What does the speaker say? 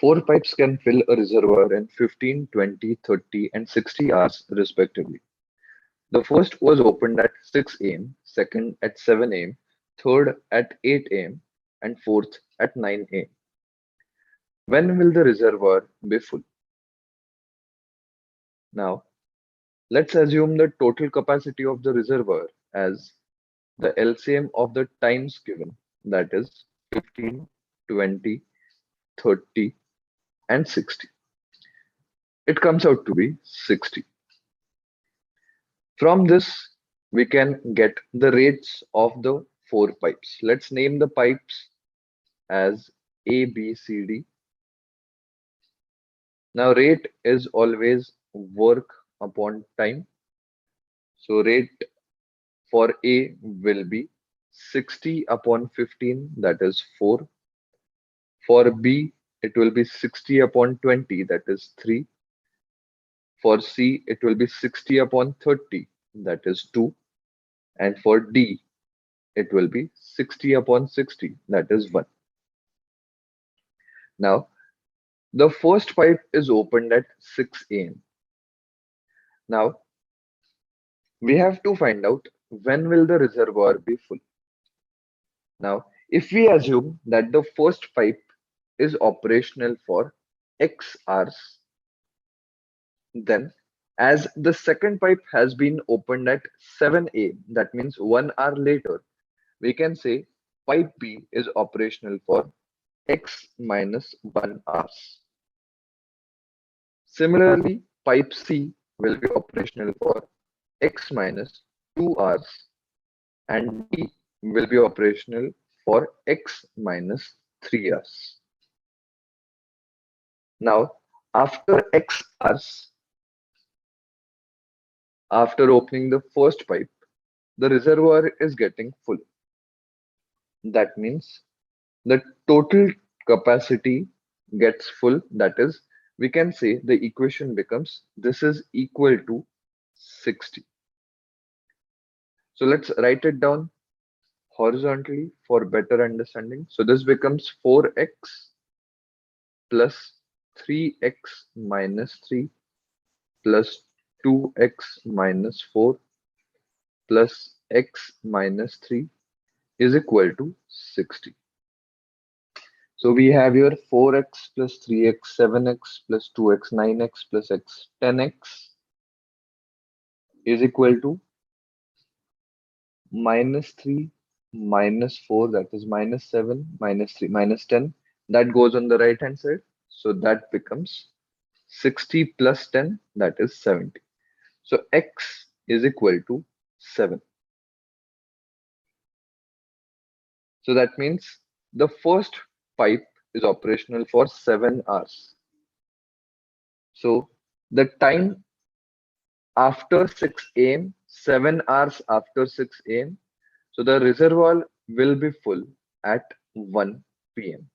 Four pipes can fill a reservoir in 15, 20, 30, and 60 hours respectively. The first was opened at 6 am, second at 7 am, third at 8 am, and fourth at 9 am. When will the reservoir be full? Now, let's assume the total capacity of the reservoir as the LCM of the times given, that is 15, 20, 30, and 60. It comes out to be 60. From this, we can get the rates of the four pipes. Let's name the pipes as A, B, C, D. Now, rate is always work upon time. So, rate for A will be 60 upon 15, that is 4. For B, it will be 60 upon 20, that is 3. For C, it will be 60 upon 30, that is 2. And for D, it will be 60 upon 60, that is 1. Now, the first pipe is opened at 6 am. Now, we have to find out when will the reservoir be full. Now, if we assume that the first pipe is operational for X hours, then as the second pipe has been opened at 7 am, that means 1 hour later, we can say pipe B is operational for X minus 1 hours. Similarly, pipe C will be operational for X minus 2 hours and D will be operational for X minus 3 hours. Now, after X hours, after opening the first pipe, the reservoir is getting full. That means the total capacity gets full. That is, we can say the equation becomes this is equal to 60. So let's write it down horizontally for better understanding. So this becomes 4x plus 3x minus 3 plus 2x minus 4 plus x minus 3 is equal to 60. So we have here 4x plus 3x, 7x plus 2x, 9x plus x, 10x is equal to minus 3 minus 4, that is minus 7 minus 3 minus 10. That goes on the right hand side. So that becomes 60 plus 10, that is 70. So x is equal to 7. So that means the first pipe is operational for 7 hours. So the time after 6 am, 7 hours after 6 am, so the reservoir will be full at 1 pm.